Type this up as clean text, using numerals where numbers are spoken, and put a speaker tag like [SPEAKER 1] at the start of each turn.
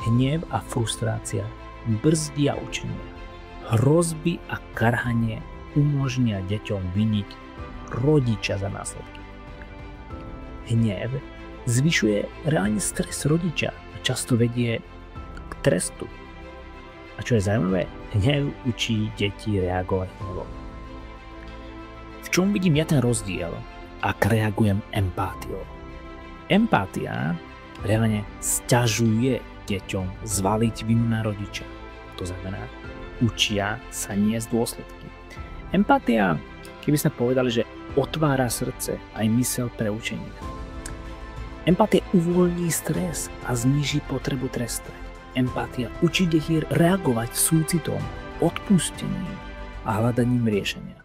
[SPEAKER 1] Hnev a frustrácia brzdia učenie. Hrozby a karhanie umožnia deťom viniť rodiča za následky. Hnev zvyšuje reálne stres rodiča a často vedie k trestu. A čo je zaujímavé, hnev učí deti reagovať hnevom. V čom vidím ja ten rozdiel, ak reagujem empátiou? Empátia reálne sťažuje deťom zvaliť vinu na rodiča. To znamená, učia sa niesť dôsledky. Empátia, keby sme povedali, že otvára srdce aj myseľ pre učenie. Empatia uvoľní stres a zníži potrebu trestať. Empatia učí deti reagovať súcitom, odpustením a hľadaním riešenia.